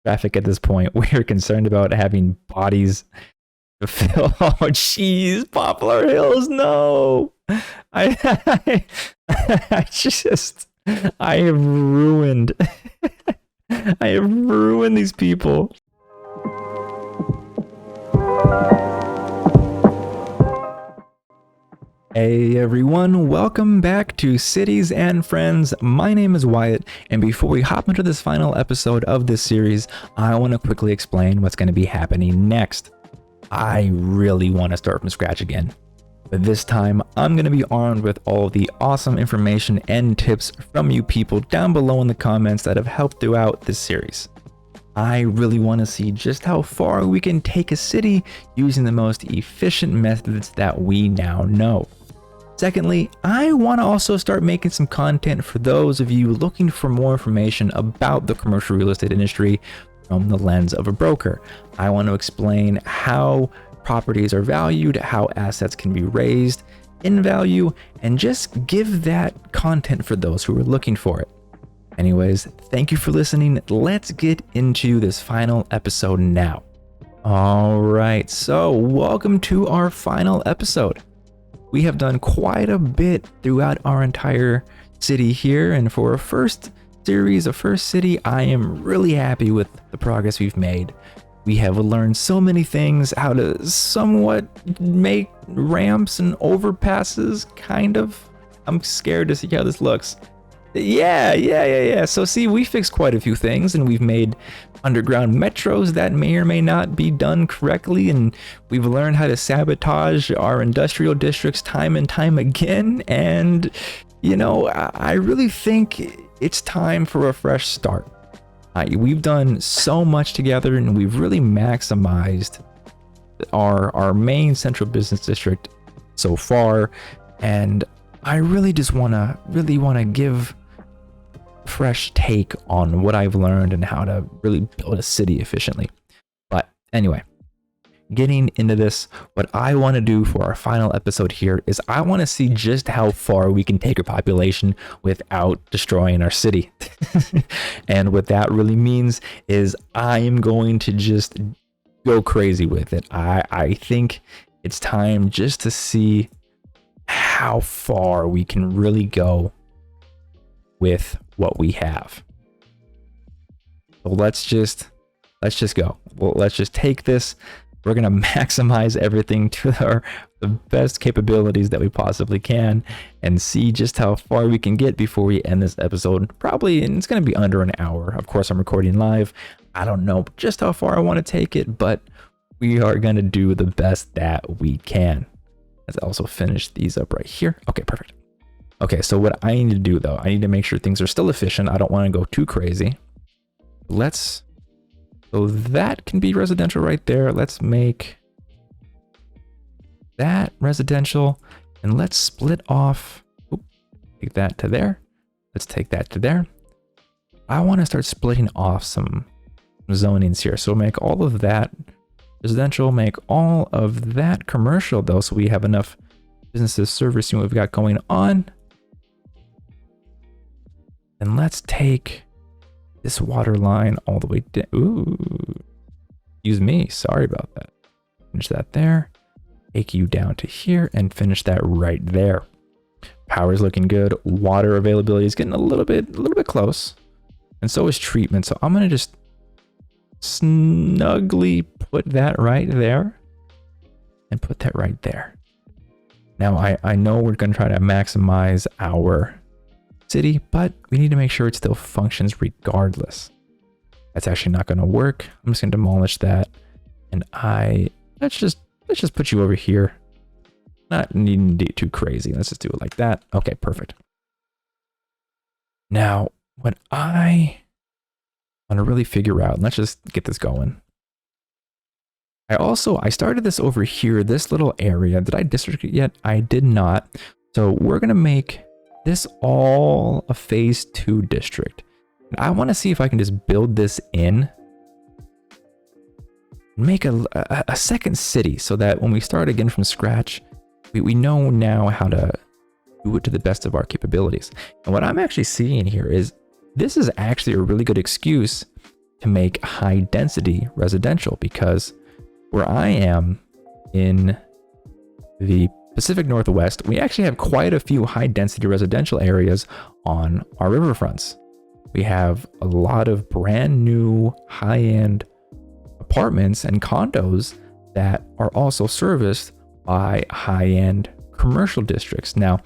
traffic at this point. We're concerned about having bodies to fill. Oh, jeez, Poplar Hills, no! I just, I have ruined, I have ruined these people. Hey everyone, welcome back to Cities and Friends. My name is Wyatt, and before we hop into this final episode of this series, I want to quickly explain what's going to be happening next. I really want to start from scratch again, but this time I'm going to be armed with all the awesome information and tips from you people down below in the comments that have helped throughout this series. I really want to see just how far we can take a city using the most efficient methods that we now know. Secondly, I want to also start making some content for those of you looking for more information about the commercial real estate industry from the lens of a broker. I want to explain how properties are valued, how assets can be raised in value, and just give that content for those who are looking for it. Anyways, thank you for listening. Let's get into this final episode now. All right, so welcome to our final episode. We have done quite a bit throughout our entire city here, and for a first series, a first city, I am really happy with the progress we've made. We have learned so many things, how to somewhat make ramps and overpasses, kind of. I'm scared to see how this looks. Yeah. So see, we fixed quite a few things, and we've made underground metros that may or may not be done correctly, and we've learned how to sabotage our industrial districts time and time again. And you know, I really think it's time for a fresh start. We've done so much together, and we've really maximized our main central business district so far, and I really just want to give fresh take on what I've learned and how to really build a city efficiently. But anyway, getting into this, what I want to do for our final episode here is I want to see just how far we can take our population without destroying our city. And what that really means is I am going to just go crazy with it. I think it's time just to see how far we can really go with what we have. So let's just go. Well, let's just take this. We're gonna maximize everything to the best capabilities that we possibly can, and see just how far we can get before we end this episode. Probably, and it's gonna be under an hour. Of course, I'm recording live. I don't know just how far I want to take it, but we are gonna do the best that we can. Let's also finish these up right here. Okay, perfect. Okay, so what I need to do though, I need to make sure things are still efficient. I don't want to go too crazy. So that can be residential right there. Let's make that residential, and let's split off. Take that to there. Let's take that to there. I want to start splitting off some zonings here. So make all of that residential, make all of that commercial though, so we have enough businesses servicing what we've got going on. And let's take this water line all the way down. Ooh, excuse me, sorry about that. Finish that there, take you down to here, and finish that right there. Power's looking good. Water availability is getting a little bit close, and so is treatment. So I'm gonna just snugly put that right there and put that right there. Now I know we're gonna try to maximize our city, but we need to make sure it still functions regardless. That's actually not going to work. I'm just going to demolish that, and let's just put you over here. Not needing to get too crazy. Let's just do it like that. Okay, perfect. Now what I want to really figure out, and let's just get this going. I started this over here, this little area. Did I district it yet? I did not. So we're going to make this all a phase 2 district. And I want to see if I can just build this in, make a second city, so that when we start again from scratch, we know now how to do it to the best of our capabilities. And what I'm actually seeing here is this is actually a really good excuse to make high density residential, because where I am in the Pacific Northwest, we actually have quite a few high density residential areas on our riverfronts. We have a lot of brand new high-end apartments and condos that are also serviced by high-end commercial districts. Now,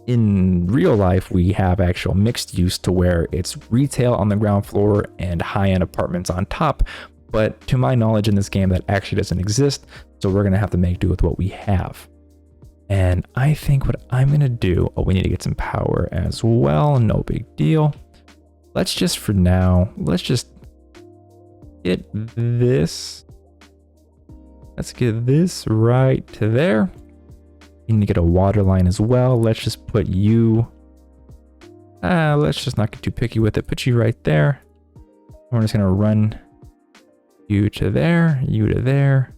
in real life, we have actual mixed use to where it's retail on the ground floor and high-end apartments on top. But to my knowledge in this game, that actually doesn't exist. So we're going to have to make do with what we have. And I think what I'm going to do, oh, we need to get some power as well. No big deal. Let's just, for now, let's just get this. Let's get this right to there. We need to get a water line as well. Let's just put you, let's just not get too picky with it. Put you right there. We're just going to run you to there, you to there.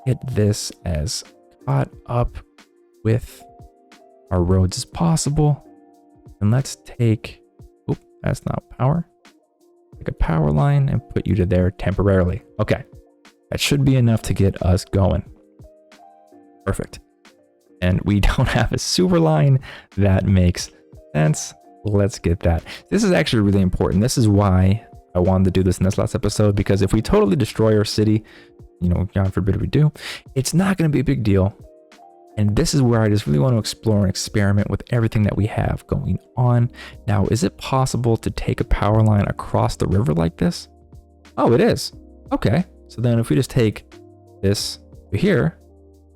Get this as caught up with our roads as possible. And let's take, oop, that's not power. Take a power line and put you to there temporarily. Okay, that should be enough to get us going. Perfect. And we don't have a sewer line. That makes sense. Let's get that. This is actually really important. This is why I wanted to do this in this last episode, because if we totally destroy our city, you know, God forbid we do, it's not going to be a big deal. And this is where I just really want to explore and experiment with everything that we have going on. Now, is it possible to take a power line across the river like this? Oh, it is. Okay. So then if we just take this to here,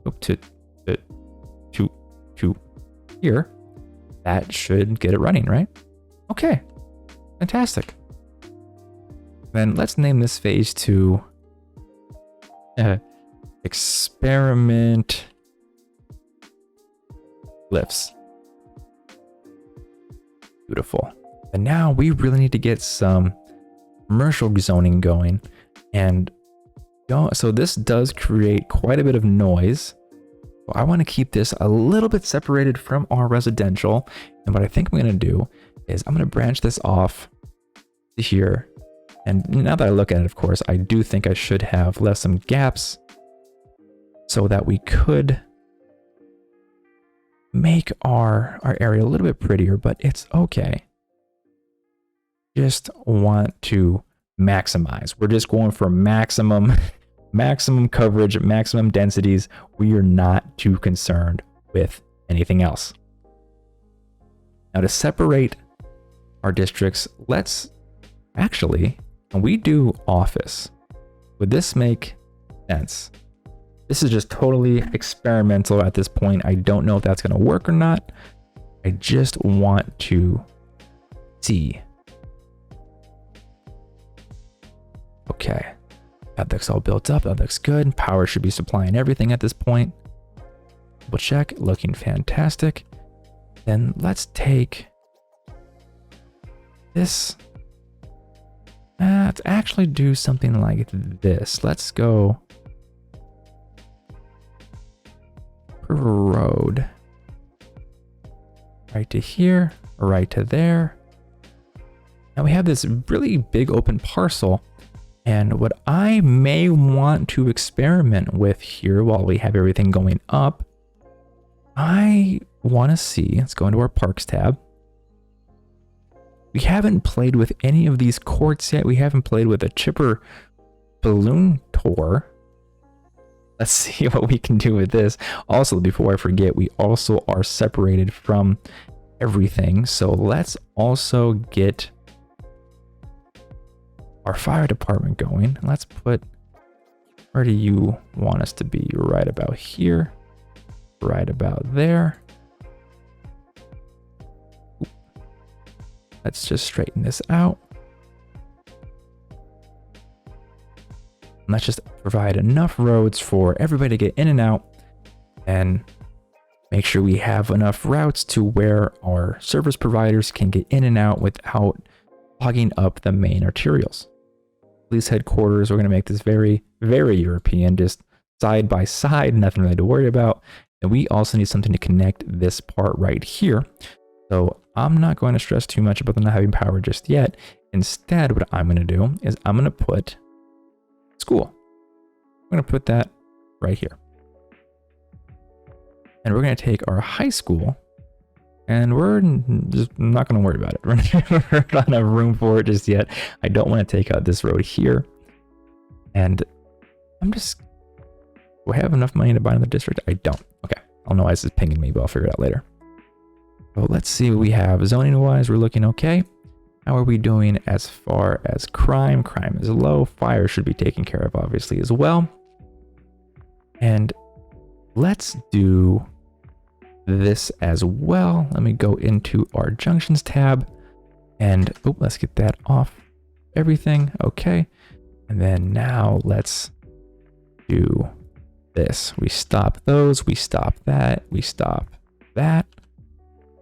up to here, that should get it running, right? Okay. Fantastic. Then let's name this phase 2 experiment lifts. Beautiful. And now we really need to get some commercial zoning going. And so this does create quite a bit of noise. So I want to keep this a little bit separated from our residential. And what I think I'm going to do is I'm going to branch this off to here. And now that I look at it, of course, I do think I should have left some gaps so that we could make our area a little bit prettier, but it's okay. Just want to maximize. We're just going for maximum coverage, maximum densities. We are not too concerned with anything else. Now to separate our districts, let's actually, when we do office, would this make sense? This is just totally experimental at this point. I don't know if that's going to work or not. I just want to see. Okay. That looks all built up. That looks good. Power should be supplying everything at this point. Double check. Looking fantastic. Then let's take this. Let's actually do something like this. Let's go per road. Right to here, right to there. Now we have this really big open parcel. And what I may want to experiment with here while we have everything going up, I want to see, let's go into our parks tab. We haven't played with any of these courts yet. We haven't played with a chipper balloon tour. Let's see what we can do with this. Also, before I forget, we also are separated from everything. So let's also get our fire department going. Let's put, where do you want us to be? Right about here, right about there. Let's just straighten this out. And let's just provide enough roads for everybody to get in and out, and make sure we have enough routes to where our service providers can get in and out without clogging up the main arterials. Police headquarters, we're going to make this very, very European, just side by side, nothing really to worry about. And we also need something to connect this part right here. So I'm not going to stress too much about them not having power just yet. Instead, what I'm going to do is I'm going to put school. I'm going to put that right here. And we're going to take our high school, and we're just not going to worry about it. We're not have room for it just yet. I don't want to take out this road here. And do I have enough money to buy in the district? I don't. Okay. I don't know why this is pinging me, but I'll figure it out later. So let's see what we have. Zoning wise, we're looking okay. How are we doing as far as crime? Crime is low. Fire should be taken care of, obviously, as well. And let's do this as well. Let me go into our junctions tab and let's get that off everything. Okay. And then now let's do this. We stop those, we stop that, we stop that.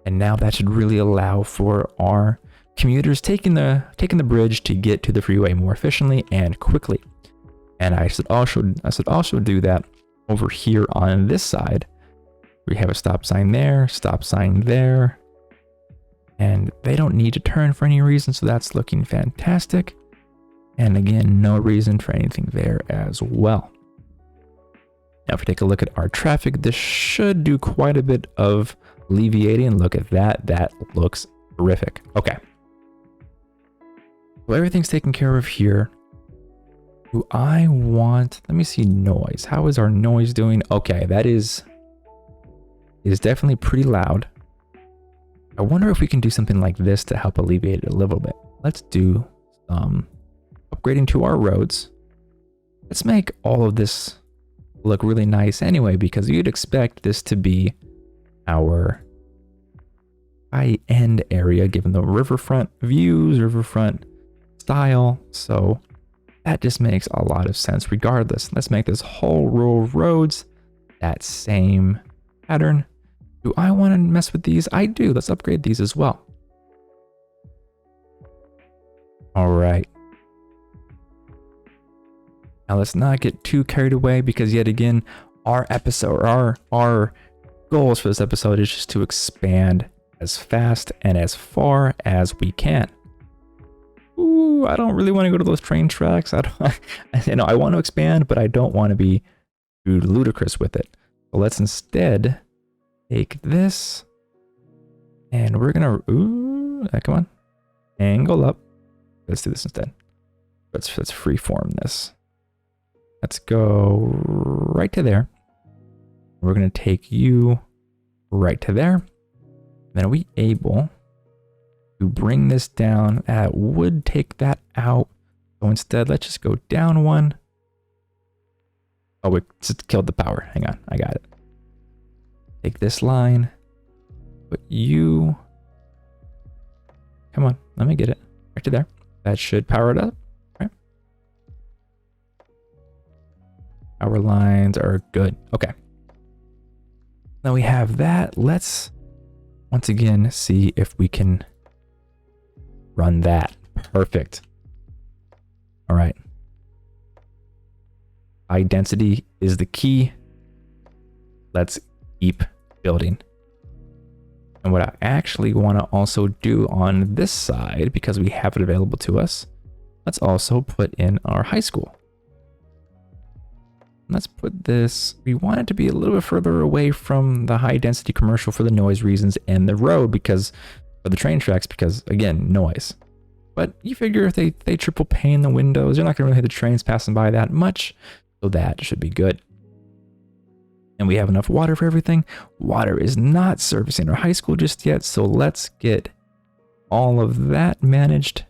And now that should really allow for our commuters taking the bridge to get to the freeway more efficiently and quickly. And I should also do that over here on this side. We have a stop sign there, and they don't need to turn for any reason, so that's looking fantastic. And again, no reason for anything there as well. Now, if we take a look at our traffic, this should do quite a bit of alleviating. Look at that. That looks terrific. Okay. Well, everything's taken care of here. Do I want, let me see noise. How is our noise doing? Okay, that is definitely pretty loud. I wonder if we can do something like this to help alleviate it a little bit. Let's do some upgrading to our roads. Let's make all of this look really nice anyway, because you'd expect this to be our high-end area given the riverfront views, riverfront style. So that just makes a lot of sense regardless. Let's make this whole rural roads that same pattern. Do I want to mess with these? I do. Let's upgrade these as well. All right. Now let's not get too carried away, because yet again, our episode, our goals for this episode is just to expand as fast and as far as we can. Ooh, I don't really want to go to those train tracks. I want to expand, but I don't want to be too ludicrous with it. So let's instead take this, and we're gonna come on, angle up. Let's do this instead. Let's freeform this. Let's go right to there. We're gonna take you right to there. Then are we able to bring this down? That would take that out. So instead, let's just go down one. Oh, we just killed the power. Hang on, I got it. Take this line, put you, come on, let me get it right to there. That should power it up, right? Power lines are good. Okay. Now we have that. Let's once again see if we can run that. Perfect. All right. High density is the key. Let's keep building. And what I actually want to also do on this side, because we have it available to us, let's also put in our high school. Let's put this, we want it to be a little bit further away from the high density commercial for the noise reasons, and the road because of the train tracks, because again, noise. But you figure if they triple pane the windows, you're not going to really hit the trains passing by that much, so that should be good. And we have enough water for everything. Water is not servicing our high school just yet, so let's get all of that managed.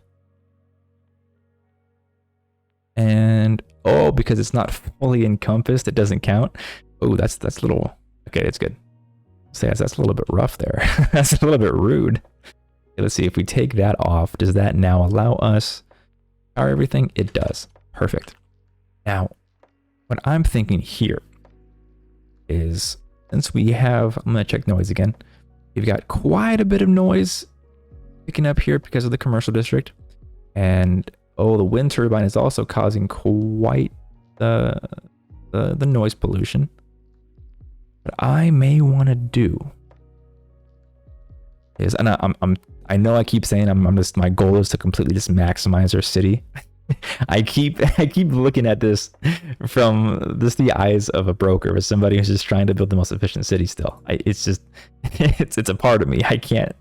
And oh, because it's not fully encompassed, it doesn't count. Oh, that's a little, okay, it's good. So that's a little bit rough there. That's a little bit rude. Okay, let's see if we take that off. Does that now allow us to power everything? It does. Perfect. Now, what I'm thinking here is, since we have, I'm going to check noise again. We've got quite a bit of noise picking up here because of the commercial district. And oh, the wind turbine is also causing quite the noise pollution. What I may want to do is, and I know I keep saying I'm just, my goal is to completely just maximize our city. I keep looking at this from the eyes of a broker, or somebody who's just trying to build the most efficient city still. It's just it's a part of me. I can't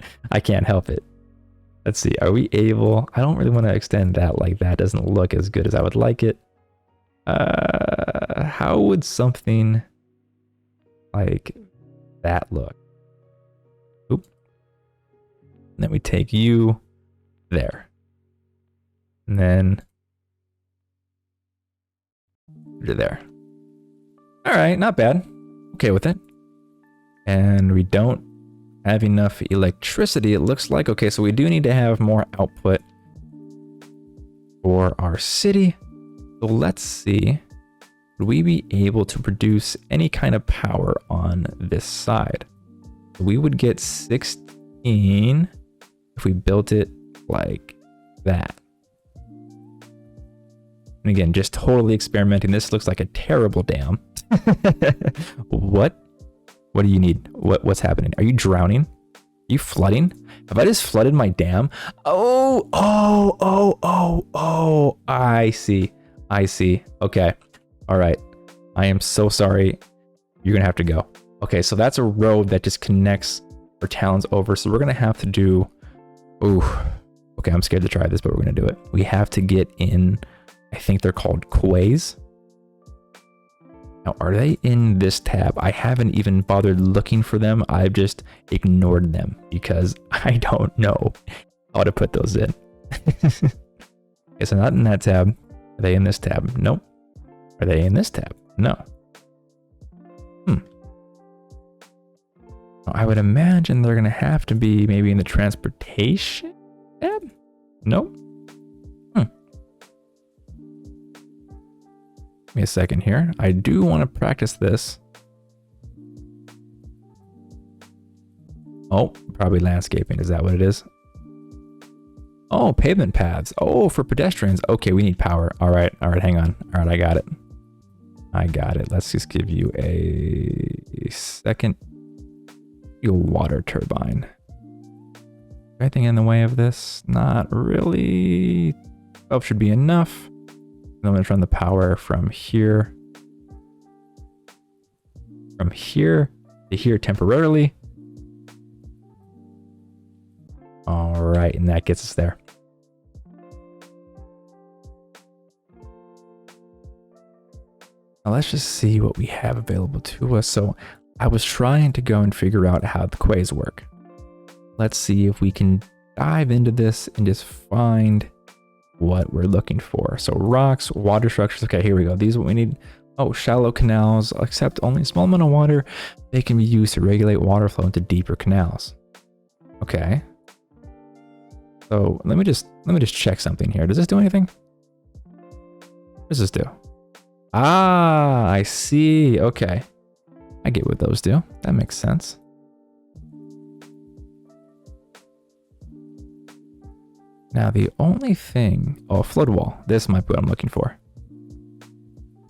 help it. Let's see, are we able, I don't really want to extend that like that. Doesn't look as good as I would like it. How would something like that look? Oop. And then we take you there. And then you're there. All right, not bad. Okay with it. And we don't have enough electricity, it looks like. Okay, so we do need to have more output for our city. So let's see. Would we be able to produce any kind of power on this side? We would get 16 if we built it like that. And again, just totally experimenting. This looks like a terrible dam. What? What do you need? What's happening? Are you drowning? Are you flooding? Have I just flooded my dam? Oh, I see. Okay. All right. I am so sorry. You're going to have to go. Okay, so that's a road that just connects our towns over. So we're going to have to do... Ooh. Okay, I'm scared to try this, but we're going to do it. We have to get in... I think they're called quays. Now, are they in this tab? I haven't even bothered looking for them. I've just ignored them because I don't know how to put those in. Okay, so not in that tab. Are they in this tab? Nope. Are they in this tab? No. I would imagine they're going to have to be maybe in the transportation tab? Nope. Give me a second here. I do want to practice this. Oh, probably landscaping. Is that what it is? Oh, pavement paths. Oh, for pedestrians. Okay, we need power. All right, hang on. All right, I got it. Let's just give you a second. A water turbine. Anything in the way of this? Not really. 12 should be enough. I'm going to run the power from here to here temporarily. All right, and that gets us there. Now let's just see what we have available to us. So I was trying to go and figure out how the quays work. Let's see if we can dive into this and just find what we're looking for. So rocks, water structures. Okay, here we go. These are what we need. Oh, shallow canals accept only a small amount of water. They can be used to regulate water flow into deeper canals. Okay. So let me just check something here. Does this do anything? What does this do? Ah, I see. Okay. I get what those do. That makes sense. Now the only thing, oh, flood wall. This might be what I'm looking for.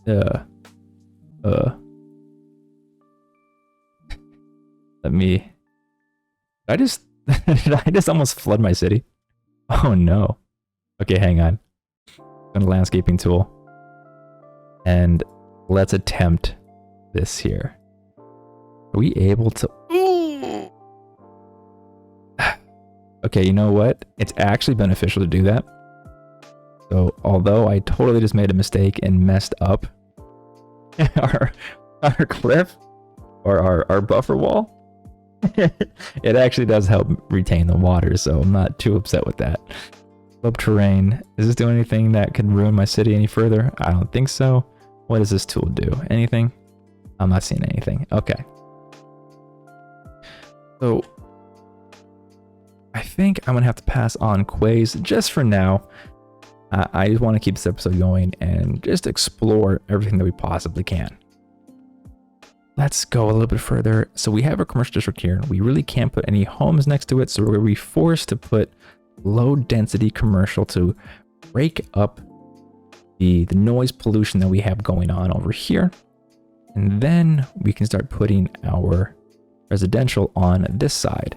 Let me, did I just almost flood my city? Oh no. Okay, hang on. Go to landscaping tool. And let's attempt this here. Are we able to? Okay, you know what? It's actually beneficial to do that. So although I totally just made a mistake and messed up our cliff or our buffer wall, it actually does help retain the water, so I'm not too upset with that. Slope terrain. Is this doing anything that could ruin my city any further? I don't think so. What does this tool do? Anything? I'm not seeing anything. Okay. So I think I'm gonna have to pass on quays just for now. I just want to keep this episode going and just explore everything that we possibly can. Let's go a little bit further. So we have a commercial district here. We really can't put any homes next to it, so we're gonna be forced to put low density commercial to break up the noise pollution that we have going on over here. And then we can start putting our residential on this side.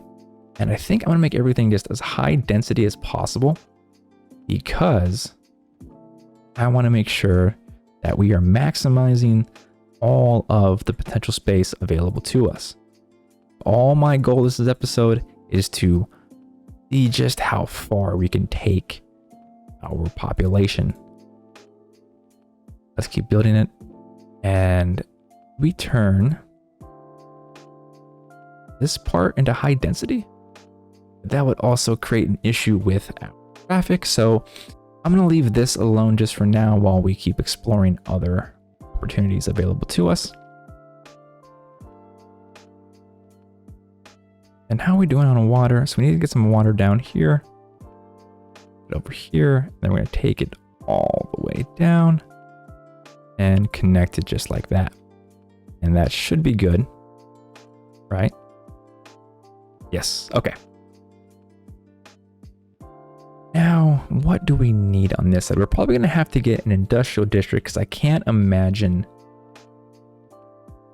And I think I'm gonna make everything just as high density as possible because I wanna make sure that we are maximizing all of the potential space available to us. All my goal this episode is to see just how far we can take our population. Let's keep building it. And we turn this part into high density. That would also create an issue with our traffic. So I'm going to leave this alone just for now while we keep exploring other opportunities available to us. And how are we doing on water? So we need to get some water down here, over here. Then we're going to take it all the way down and connect it just like that. And that should be good, right? Yes, okay. Now, what do we need on this side? We're probably gonna have to get an industrial district because I can't imagine.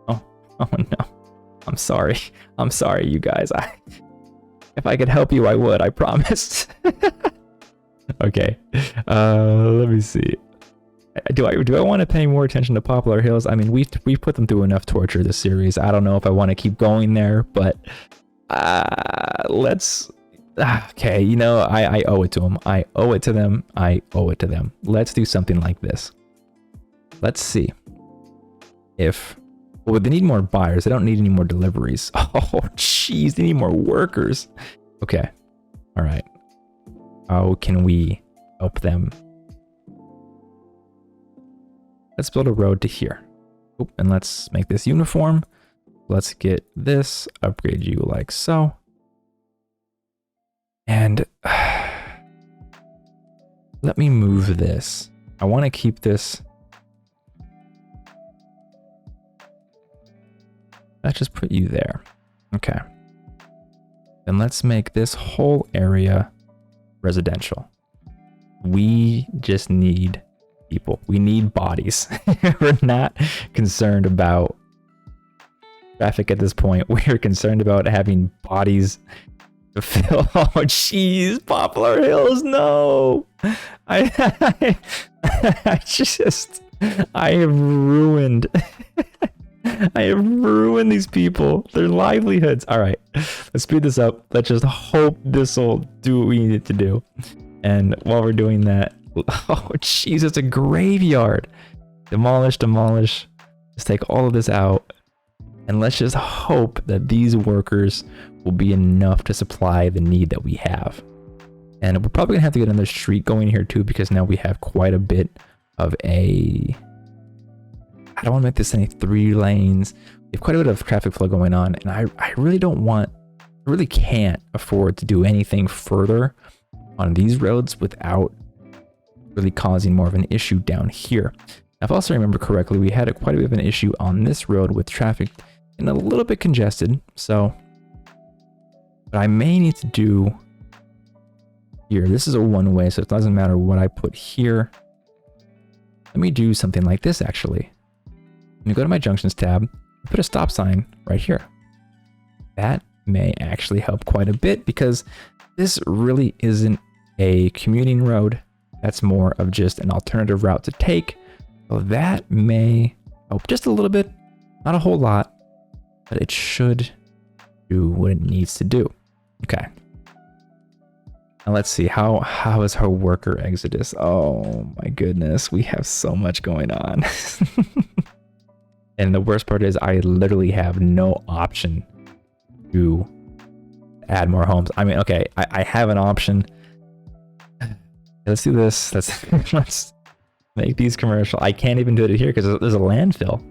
Oh no. I'm sorry. I'm sorry, you guys. If I could help you, I would, I promise. Okay, let me see. Do I want to pay more attention to Poplar Hills? I mean, we've put them through enough torture this series. I don't know if I want to keep going there, but let's. Okay, you know, I owe it to them. I owe it to them. I owe it to them. Let's do something like this. Let's see if. Well, they need more buyers. They don't need any more deliveries. Oh, jeez, they need more workers. Okay, all right. How can we help them? Let's build a road to here. Oop, and let's make this uniform. Let's get this, upgrade you like so. And let me move this. I want to keep this. Let's just put you there. Okay. Then let's make this whole area residential. We just need people. We need bodies. We're not concerned about traffic at this point. We're concerned about having bodies to fill. Oh, jeez, Poplar Hills, no! I have ruined. I have ruined these people, their livelihoods. All right, let's speed this up. Let's just hope this will do what we need it to do. And while we're doing that, oh, jeez, it's a graveyard. Demolish, demolish. Let's take all of this out. And let's just hope that these workers will be enough to supply the need that we have. And we're probably gonna have to get another street going here too, because now we have quite a bit of a... I don't want to make this any 3 lanes. We have quite a bit of traffic flow going on, and I really don't want, I really can't afford to do anything further on these roads without really causing more of an issue down here. If I also remember correctly, we had quite a bit of an issue on this road with traffic and a little bit congested. So what I may need to do here, this is a one-way, so it doesn't matter what I put here. Let me do something like this actually. Let me go to my junctions tab, put a stop sign right here. That may actually help quite a bit because this really isn't a commuting road. That's more of just an alternative route to take. So that may help just a little bit, not a whole lot, but it should do what it needs to do. Okay. Now let's see, how is her worker exodus? Oh my goodness, we have so much going on. And the worst part is I literally have no option to add more homes. I mean, okay, I have an option. Let's do this. Let's make these commercial. I can't even do it here because there's a landfill.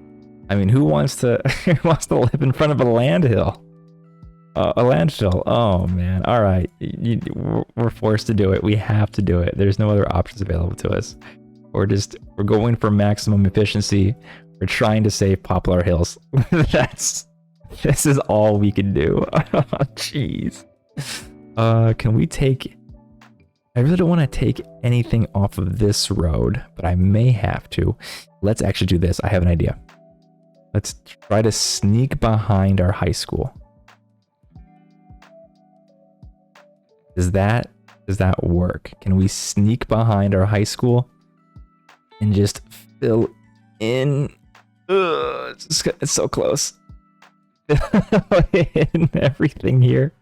I mean, who wants to live in front of a landfill? A landfill. Oh man. All right, we're forced to do it. We have to do it. There's no other options available to us. We're going for maximum efficiency. We're trying to save Poplar Hills. This is all we can do. Jeez. Can we take... I really don't want to take anything off of this road, but I may have to. Let's actually do this. I have an idea. Let's try to sneak behind our high school. Does that work? Can we sneak behind our high school and just fill in? It's so close. In everything here.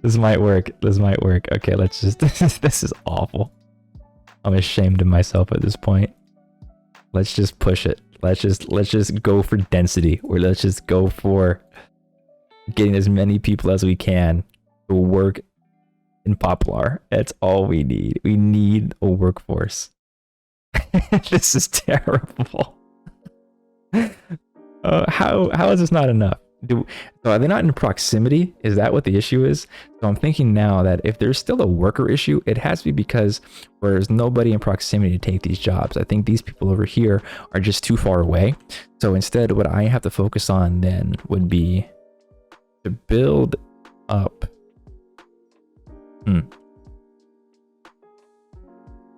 This might work. Okay, let's just. This is awful. I'm ashamed of myself at this point. Let's just push it. Let's just go for density, or let's just go for getting as many people as we can to work in Poplar. That's all we need. We need a workforce. This is terrible. How is this not enough? So are they not in proximity? Is that what the issue is? So I'm thinking now that if there's still a worker issue, it has to be because there's nobody in proximity to take these jobs. I think these people over here are just too far away. So instead, what I have to focus on then would be to build up.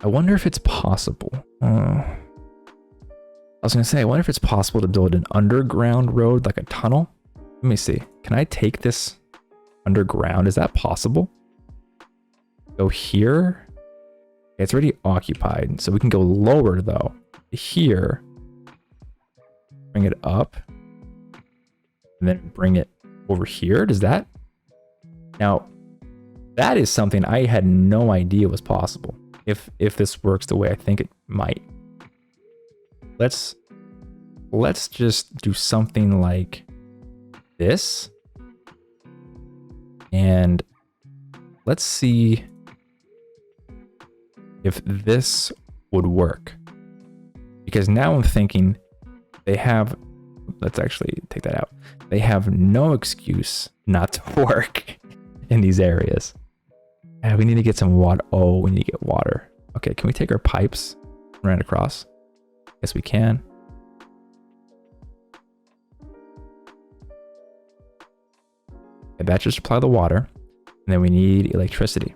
I wonder if it's possible. I was gonna say, I wonder if it's possible to build an underground road, like a tunnel. Let me see. Can I take this underground? Is that possible? Go here. It's already occupied, so we can go lower though. Here. Bring it up. And then bring it over here. Does that? Now, that is something I had no idea was possible. If this works the way I think it might. Let's just do something like this, and let's see if this would work, because now I'm thinking they have, let's actually take that out, they have no excuse not to work in these areas. And we need to get some water. Oh, we need to get water. Okay, can we take our pipes and run it across? Yes, we can. That should supply the water, and then we need electricity.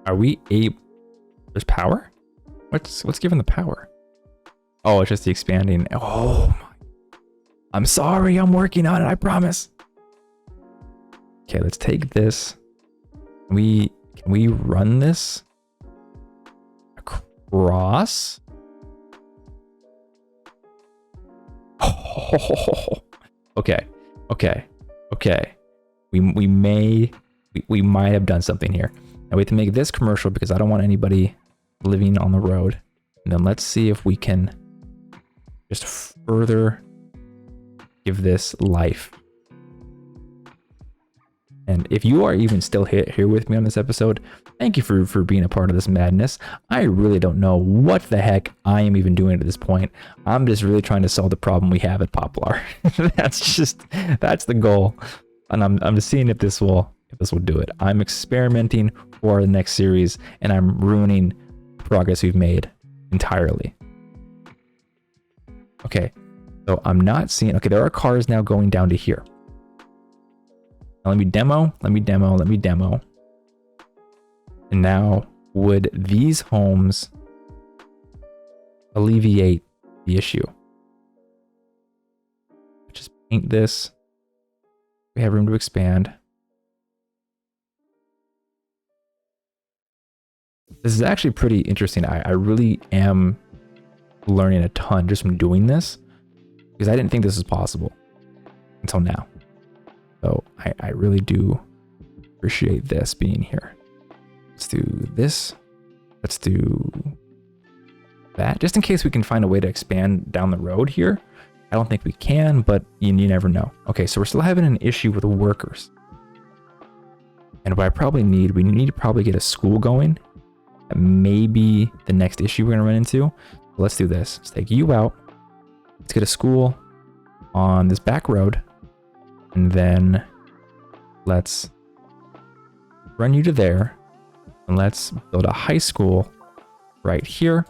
Are we able? There's power? What's giving the power? Oh, it's just the expanding. Oh my! I'm sorry. I'm working on it. I promise. Okay, let's take this. Can we run this across? Oh, okay. We might have done something here. Now we have to make this commercial because I don't want anybody living on the road. And then let's see if we can just further give this life. And if you are even still here with me on this episode, thank you for being a part of this madness. I really don't know what the heck I am even doing at this point. I'm just really trying to solve the problem we have at Poplar. That's the goal. And I'm just seeing if this will do it. I'm experimenting for the next series, and I'm ruining progress we've made entirely. Okay, so I'm not seeing, okay, there are cars now going down to here. Now let me demo. And now, would these homes alleviate the issue? Just paint this. We have room to expand. This is actually pretty interesting. I really am learning a ton just from doing this, because I didn't think this was possible until now. So I really do appreciate this being here. Let's do this. Let's do that, just in case we can find a way to expand down the road here. I don't think we can, but you never know. Okay, so we're still having an issue with workers. And what we need to probably get a school going. That may be the next issue we're gonna run into. So let's do this. Let's take you out. Let's get a school on this back road. And then let's run you to there. And let's build a high school right here.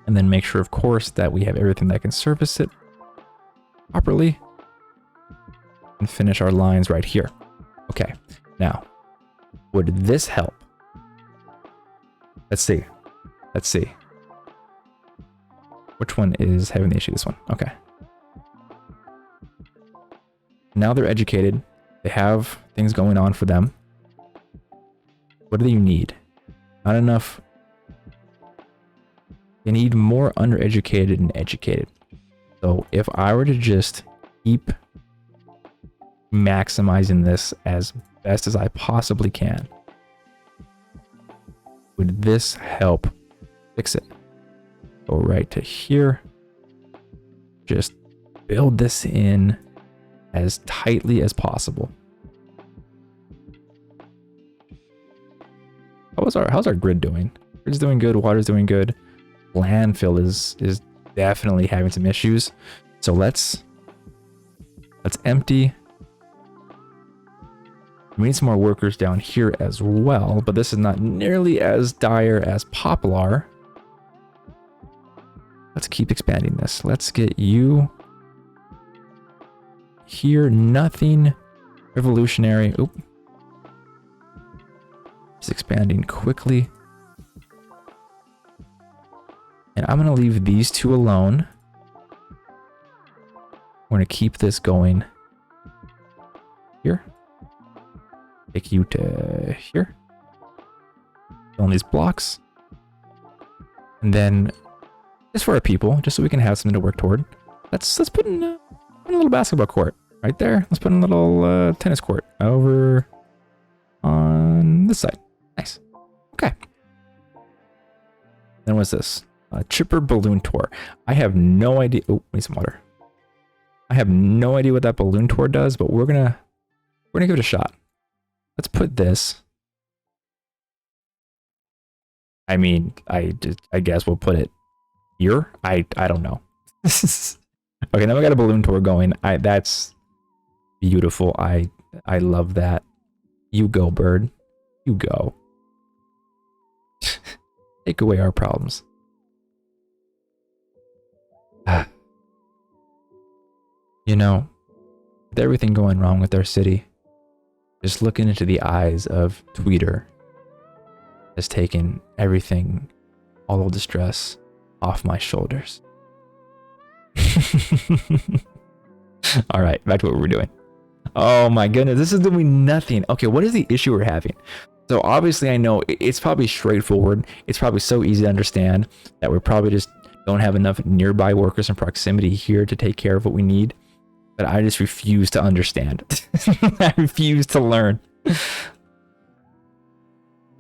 And then make sure, of course, that we have everything that can service it properly. And finish our lines right here. Okay, now, would this help? Let's see. Which one is having the issue? This one. Okay. Now they're educated. They have things going on for them. What do you need? Not enough. They need more undereducated and educated. So if I were to just keep maximizing this as best as I possibly can, would this help fix it? Go right to here. Just build this in as tightly as possible. How's our grid doing? Grid's doing good, water's doing good. Landfill is definitely having some issues. So let's empty. We need some more workers down here as well, but this is not nearly as dire as Poplar. Let's keep expanding this. Let's get you here. Nothing revolutionary. Oop. Just expanding quickly. And I'm going to leave these two alone. We're going to keep this going here. Take you to here. Fill in these blocks. And then just for our people, just so we can have something to work toward, let's put in a little basketball court right there. Let's put in a little tennis court over on this side. Nice. Okay. Then what's this? Chipper balloon tour. I have no idea. Oh, need some water. I have no idea what that balloon tour does, but we're gonna give it a shot. Let's put this. I mean, I guess we'll put it here. I don't know. Okay, now we got a balloon tour going. That's beautiful. I love that. You go, bird. You go. Take away our problems. You know, with everything going wrong with our city, just looking into the eyes of Tweeter has taken everything, all of the stress off my shoulders. All right, back to what we're doing. Oh my goodness, this is doing nothing. Okay, what is the issue we're having? So obviously I know it's probably straightforward. It's probably so easy to understand that we probably just don't have enough nearby workers in proximity here to take care of what we need. But I just refuse to understand. I refuse to learn.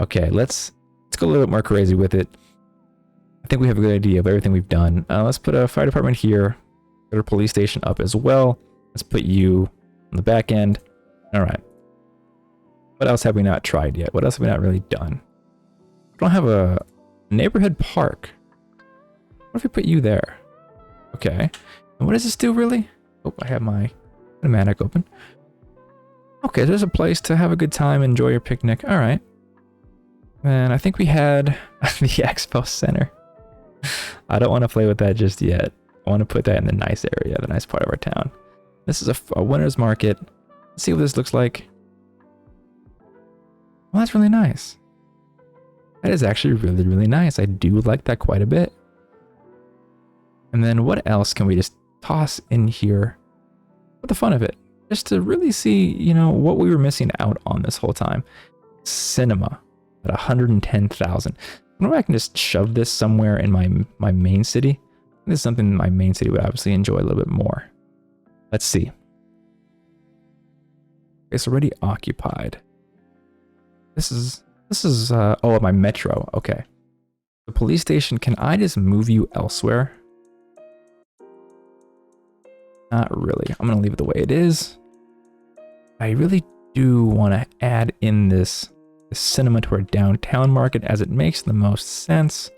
Okay, let's go a little bit more crazy with it. I think we have a good idea of everything we've done. Let's put a fire department here. Put a police station up as well. Let's put you on the back end. All right. What else have we not tried yet? What else have we not really done? We don't have a neighborhood park. What if we put you there? Okay. And what does this do really? Oh, I have my automatic open. Okay, there's a place to have a good time, enjoy your picnic. All right. And I think we had the Expo Center. I don't want to play with that just yet. I want to put that in the nice area, the nice part of our town. This is a winter's market. Let's see what this looks like. Well, that's really nice. That is actually really, really nice. I do like that quite a bit. And then what else can we just toss in here for the fun of it? Just to really see, you know, what we were missing out on this whole time. Cinema at 110,000. I wonder if I can just shove this somewhere in my main city. This is something my main city would obviously enjoy a little bit more. Let's see. It's already occupied. This is oh, my metro. Okay. The police station, can I just move you elsewhere? Not really. I'm going to leave it the way it is. I really do want to add in this cinema to our downtown market as it makes the most sense.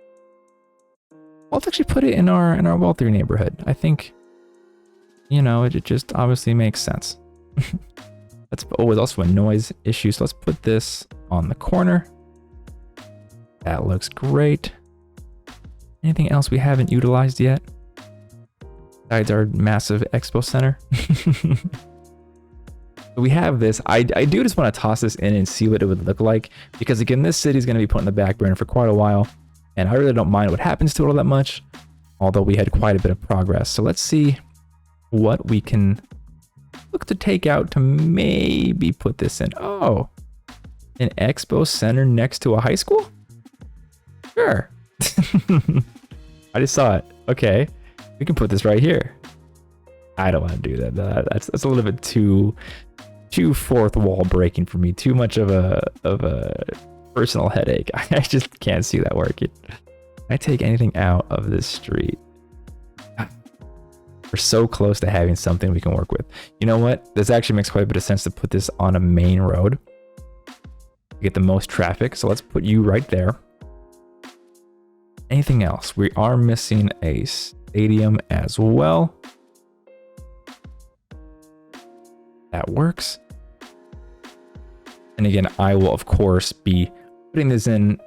Let's actually put it in our wealthier neighborhood. I think, you know, it just obviously makes sense. It's also a noise issue, so let's put this on the corner. That looks great. Anything else we haven't utilized yet? Besides our massive expo center. We have this. I do just want to toss this in and see what it would look like, because again, this city is going to be put on the back burner for quite a while, and I really don't mind what happens to it all that much, although we had quite a bit of progress. So let's see what we can look to take out to maybe put this in. Oh, an expo center next to a high school? Sure. I just saw it. Okay, we can put this right here. I don't want to do that. That's a little bit too fourth wall breaking for me. Too much of a personal headache. I just can't see that working. I take anything out of this street. We're so close to having something we can work with. You know what? This actually makes quite a bit of sense to put this on a main road. Get the most traffic. So let's put you right there. Anything else? We are missing a stadium as well. That works. And again, I will of course be putting this in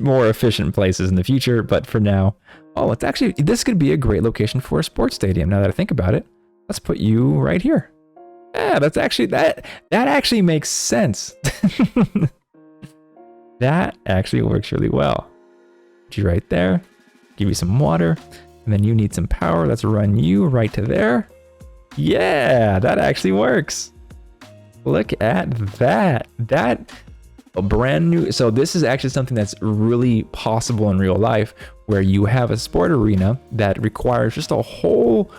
more efficient places in the future, but for now, oh, it's actually, this could be a great location for a sports stadium. Now that I think about it, let's put you right here. Yeah, that's actually, that actually makes sense. That actually works really well. Put you right there, give you some water, and then you need some power. Let's run you right to there. Yeah, that actually works. Look at that. That a brand new. So this is actually something that's really possible in real life, where you have a sport arena that requires just a whole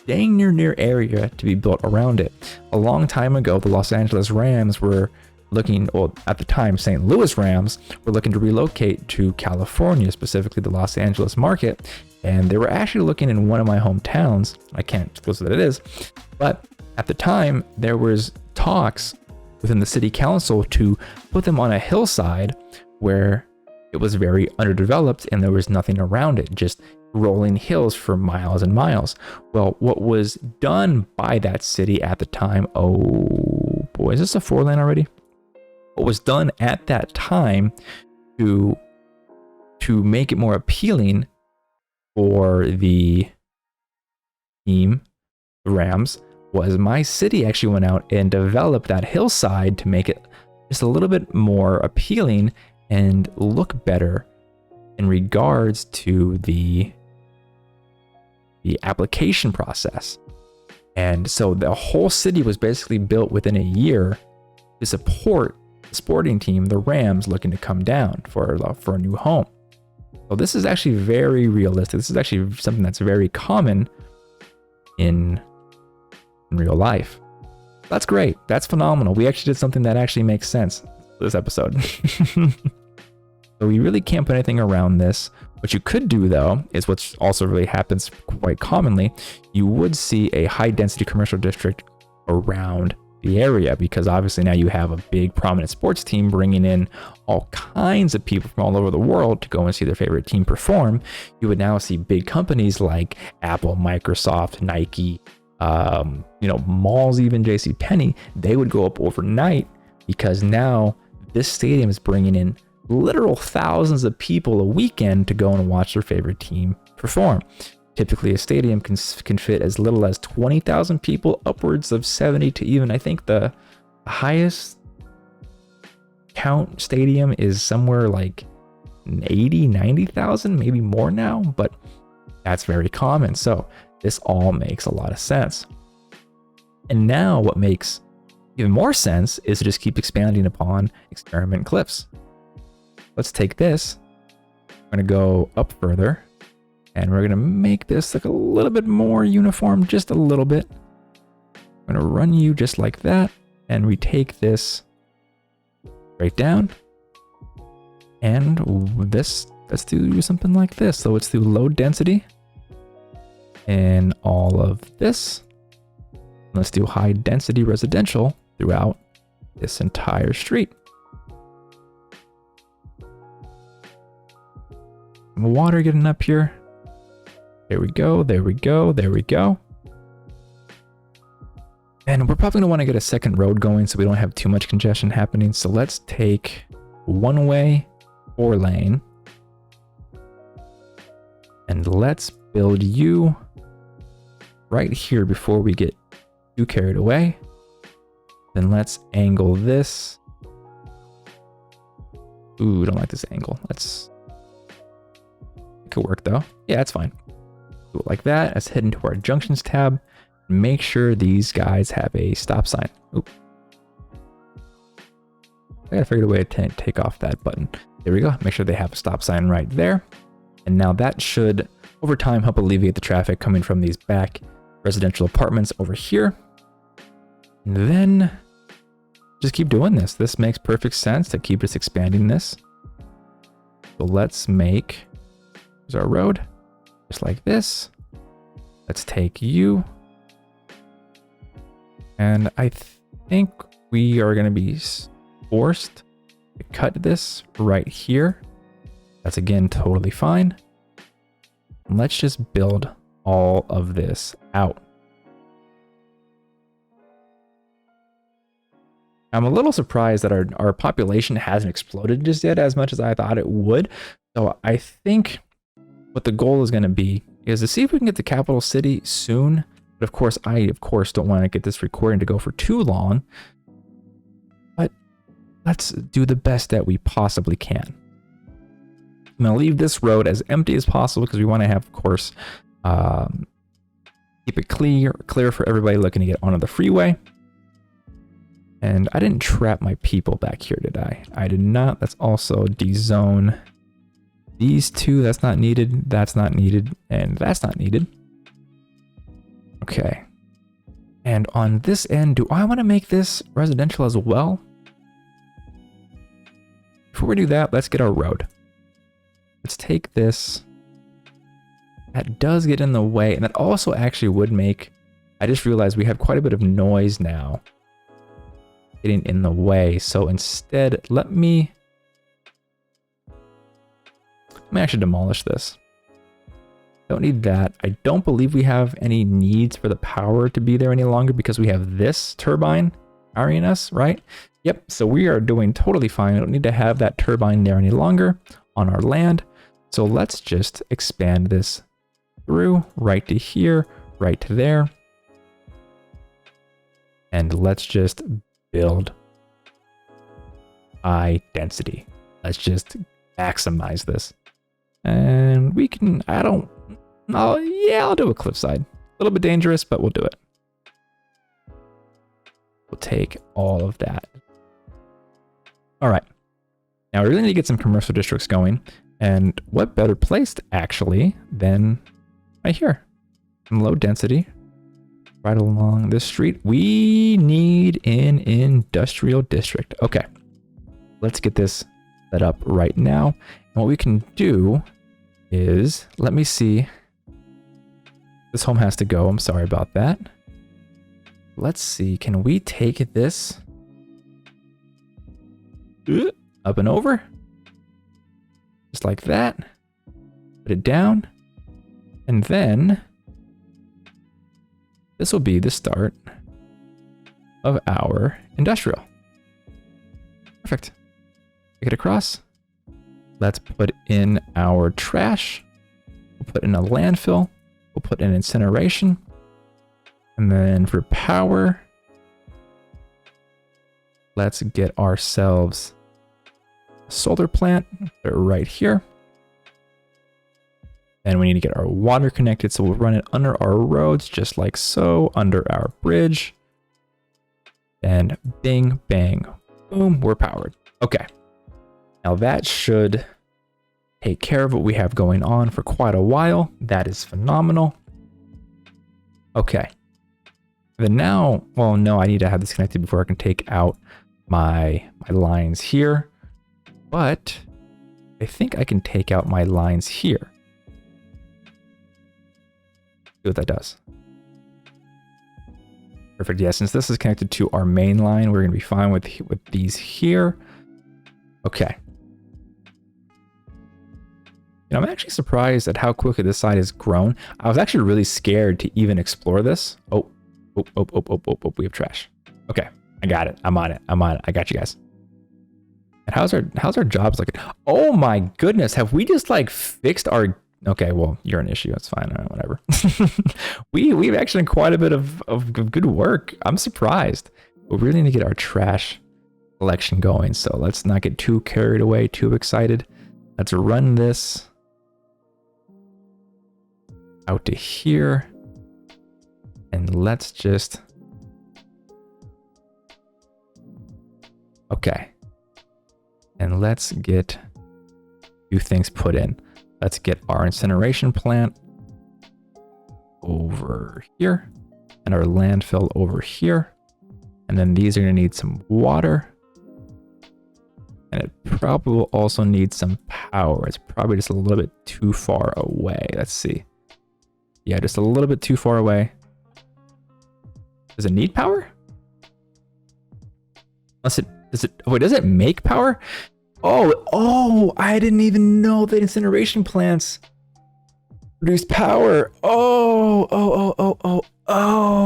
dang near area to be built around it. A long time ago, the Los Angeles Rams were looking, well, at the time, St. Louis Rams were looking to relocate to California, specifically the Los Angeles market. And they were actually looking in one of my hometowns. I can't disclose what it is, but at the time there was talks within the city council to put them on a hillside where it was very underdeveloped and there was nothing around it, just rolling hills for miles and miles. Well, what was done by that city at the time, oh boy, is this a 4-lane already? What was done at that time to make it more appealing for the team, the Rams, was my city actually went out and developed that hillside to make it just a little bit more appealing and look better in regards to the application process. And so the whole city was basically built within a year to support the sporting team, the Rams, looking to come down for a new home. So this is actually very realistic. This is actually something that's very common in real life. That's great. That's phenomenal. We actually did something that actually makes sense this episode. So we really can't put anything around this. What you could do though, is what's also really happens quite commonly, you would see a high density commercial district around the area, because obviously now you have a big prominent sports team bringing in all kinds of people from all over the world to go and see their favorite team perform. You would now see big companies like Apple, Microsoft, Nike, malls, even JCPenney, they would go up overnight, because now this stadium is bringing in literal thousands of people a weekend to go and watch their favorite team perform. Typically, a stadium can fit as little as 20,000 people, upwards of 70 to even, I think the highest count stadium is somewhere like 80, 90,000, maybe more now, but that's very common. So this all makes a lot of sense. And now what makes even more sense is to just keep expanding upon Experiment Cliffs. Let's take this. I'm going to go up further. And we're going to make this like a little bit more uniform, just a little bit. I'm going to run you just like that. And we take this right down. And this, let's do something like this. So let's do low density in all of this. Let's do high density residential throughout this entire street. Some water getting up here. There we go, there we go, there we go. And we're probably gonna wanna get a second road going so we don't have too much congestion happening. So let's take one-way 4-lane and let's build you right here before we get too carried away. Then let's angle this. Ooh, don't like this angle. It could work though. Yeah, that's fine. Do it like that. Let's head into our junctions tab. Make sure these guys have a stop sign. Oop. I gotta figure out a way to take off that button. There we go. Make sure they have a stop sign right there. And now that should, over time, help alleviate the traffic coming from these back residential apartments over here. And then just keep doing this. This makes perfect sense to keep just expanding this. So let's make, here's our road, just like this. Let's take you. And I think we are going to be forced to cut this right here. That's again totally fine. And let's just build all of this out. I'm a little surprised that our population hasn't exploded just yet as much as I thought it would. So I think what the goal is going to be is to see if we can get the capital city soon. But of course, I don't want to get this recording to go for too long. But let's do the best that we possibly can. I'm going to leave this road as empty as possible because we want to have, of course, keep it clear for everybody looking to get onto the freeway. And I didn't trap my people back here, did I? I did not. That's also dezone. These two, that's not needed. That's not needed. And that's not needed. Okay. And on this end, do I want to make this residential as well? Before we do that, let's get our road. Let's take this. That does get in the way. And that also actually would make, I just realized we have quite a bit of noise now getting in the way. So instead, let me actually demolish this. Don't need that. I don't believe we have any needs for the power to be there any longer because we have this turbine powering us, right? Yep, so we are doing totally fine. We don't need to have that turbine there any longer on our land. So let's just expand this through right to here, right to there. And let's just build high density. Let's just maximize this. And we can, I'll do a cliffside. A little bit dangerous, but we'll do it. We'll take all of that. All right. Now we really need to get some commercial districts going. And what better place actually than right here? Some low density. Right along this street. We need an industrial district. Okay. Let's get this set up right now. And what we can do is, let me see. This home has to go. I'm sorry about that. Let's see. Can we take this up and over? Just like that. Put it down. And then this will be the start of our industrial. Perfect. Take it across. Let's put in our trash. We'll put in a landfill. We'll put in incineration. And then for power, let's get ourselves a solar plant. Put it right here. And we need to get our water connected, so we'll run it under our roads, just like so, under our bridge. And bing, bang, boom, we're powered. Okay. Now that should take care of what we have going on for quite a while. That is phenomenal. Okay. Then now, well, no, I need to have this connected before I can take out my lines here. But I think I can take out my lines here. See what that does. Perfect. Yeah, since this is connected to our main line, we're going to be fine with these here. Okay. You know, I'm actually surprised at how quickly this side has grown. I was actually really scared to even explore this. Oh, we have trash. Okay, I got it. I'm on it. I got you guys. And how's our jobs looking? Oh my goodness, have we just like fixed our... Okay, well, you're an issue. It's fine. Whatever. We've actually done quite a bit of good work. I'm surprised. We really need to get our trash collection going. So let's not get too carried away, too excited. Let's run this out to here. And let's just... Okay. And let's get a few things put in. Let's get our incineration plant over here and our landfill over here. And then these are going to need some water. And it probably will also need some power. It's probably just a little bit too far away. Let's see. Yeah, just a little bit too far away. Does it need power? Unless it does it. Wait, does it make power? Oh, I didn't even know that incineration plants produce power. Oh,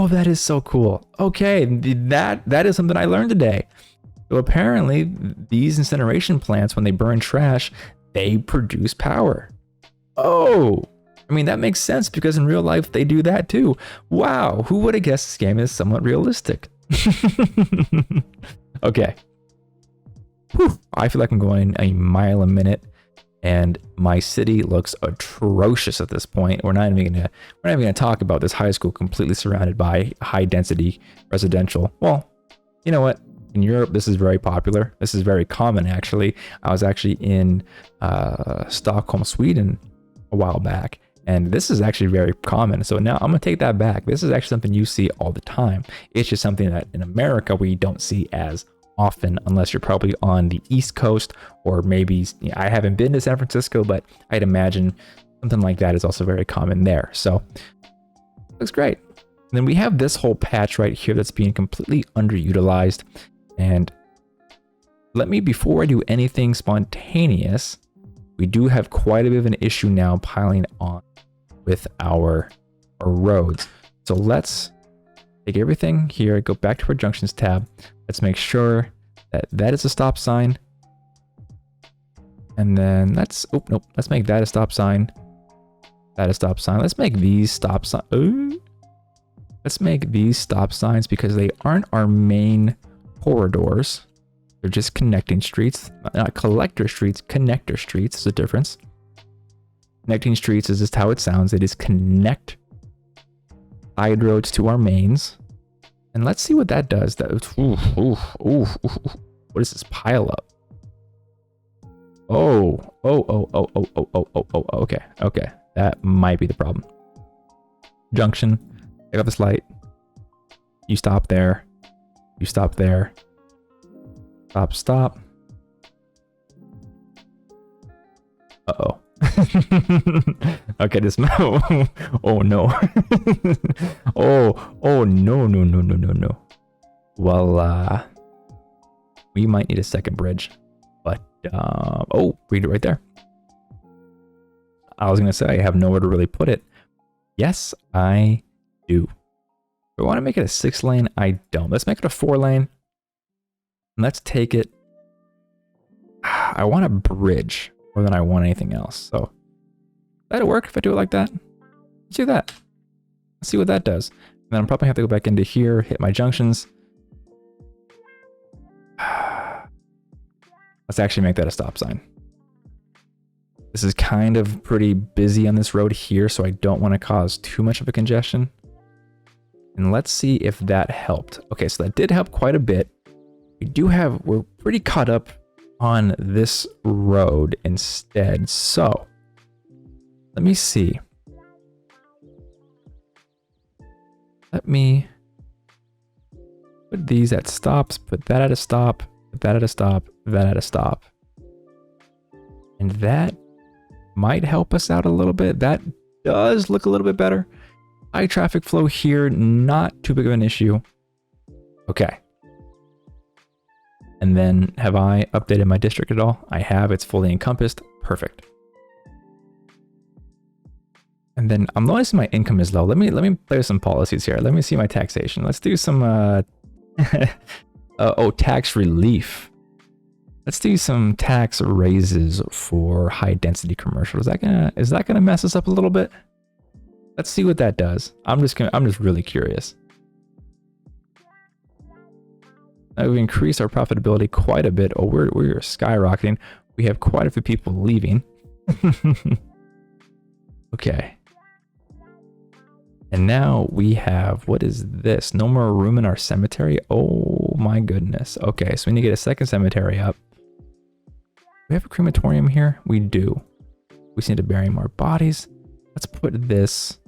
that is so cool. Okay, that is something I learned today. So apparently these incineration plants, when they burn trash, they produce power. Oh, I mean, that makes sense because in real life they do that too. Wow, who would have guessed this game is somewhat realistic? Okay. Whew, I feel like I'm going a mile a minute and my city looks atrocious at this point. We're not even gonna talk about this high school completely surrounded by high density residential. Well, you know what? In Europe, this is very popular. This is very common, actually. I was actually in Stockholm, Sweden a while back, and this is actually very common. So now I'm gonna take that back. This is actually something you see all the time. It's just something that in America we don't see as often, unless you're probably on the East Coast, or maybe, I haven't been to San Francisco, but I'd imagine something like that is also very common there. So looks great. And then we have this whole patch right here that's being completely underutilized. And let me, before I do anything spontaneous, we do have quite a bit of an issue now piling on with our roads. So let's take everything here, go back to our junctions tab. Let's make sure that that is a stop sign. And then let's make that a stop sign. That a stop sign. Let's make these stop signs. Let's make these stop signs because they aren't our main corridors. They're just connecting streets, not collector streets, connector streets. There's a difference. Connecting streets is just how it sounds. They just connect side roads to our mains. And let's see what that does. What is this pile up? Okay. That might be the problem. Junction, take off this light. You stop there. You stop there. Stop. Uh-oh. Okay, this oh no. oh no. Well, we might need a second bridge, but read it right there. I was gonna say I have nowhere to really put it. Yes, I do. Do I want to make it a 6-lane? I don't. Let's make it a 4-lane. Let's take it. I want a bridge more than I want anything else. So that'll work if I do it like that. Let's do that. Let's see what that does. And then I'm probably have to go back into here, hit my junctions. Let's actually make that a stop sign. This is kind of pretty busy on this road here, so I don't want to cause too much of a congestion. And let's see if that helped. Okay, so that did help quite a bit. We're pretty caught up on this road instead. So let me see. Let me put these at stops, put that at a stop, put that at a stop, that at a stop. And that might help us out a little bit. That does look a little bit better. High traffic flow here, not too big of an issue. Okay. And then have I updated my district at all? I have. It's fully encompassed. Perfect. And then I'm noticing my income is low. Let me play with some policies here. Let me see my taxation. Let's do some tax relief. Let's do some tax raises for high density commercial. Is that gonna mess us up a little bit? Let's see what that does. I'm just really curious. Now we've increased our profitability quite a bit. Oh, we're skyrocketing. We have quite a few people leaving. Okay. And now we have, what is this? No more room in our cemetery? Oh my goodness. Okay, so we need to get a second cemetery up. Do we have a crematorium here? We do. We just need to bury more bodies. Let's put this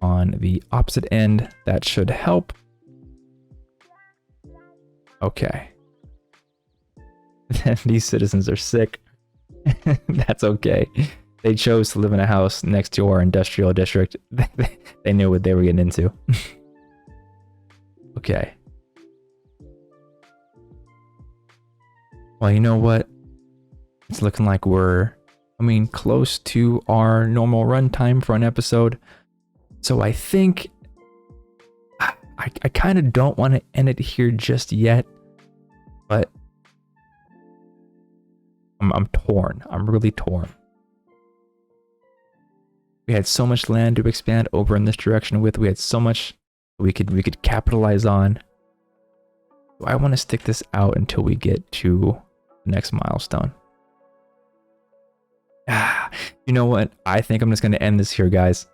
on the opposite end. That should help. Okay. These citizens are sick. That's okay. They chose to live in a house next to our industrial district. They knew what they were getting into. Okay. Well, you know what? It's looking like we're, close to our normal runtime for an episode. So I think I kind of don't want to end it here just yet, but I'm torn. I'm really torn. We had so much land to expand over in this direction with. We had so much we could capitalize on. So I want to stick this out until we get to the next milestone. You know what? I think I'm just going to end this here, guys.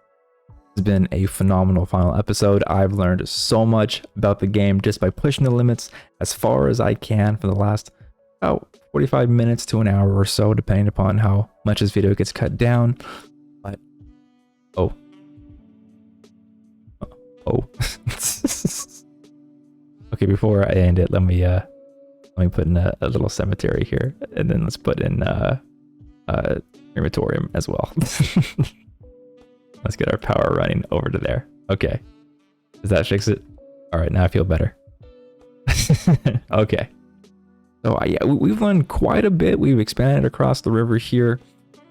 It's been a phenomenal final episode. I've learned so much about the game just by pushing the limits as far as I can for the last 45 minutes to an hour or so, depending upon how much this video gets cut down. But oh. Okay, before I end it, let me put in a little cemetery here, and then let's put in crematorium as well. Let's get our power running over to there. Okay. Does that fix it? All right, now I feel better. Okay. So yeah, we've learned quite a bit. We've expanded across the river here.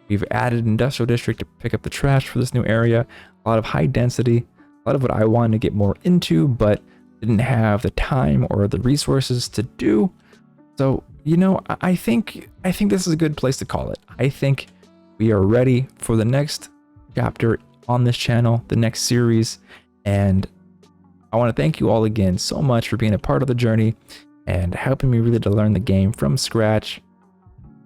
We've added an industrial district to pick up the trash for this new area. A lot of high density. A lot of what I wanted to get more into, but didn't have the time or the resources to do. So, you know, I think this is a good place to call it. I think we are ready for the next chapter on this channel, the next series, and I want to thank you all again so much for being a part of the journey and helping me really to learn the game from scratch.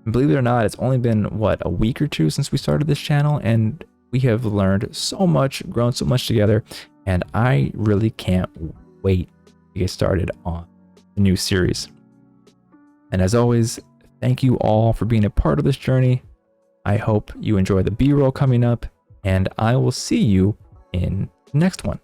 And believe it or not, it's only been a week or two since we started this channel, and we have learned so much, grown so much together, and I really can't wait to get started on the new series. And as always, thank you all for being a part of this journey. I hope you enjoy the B-roll coming up, and I will see you in the next one.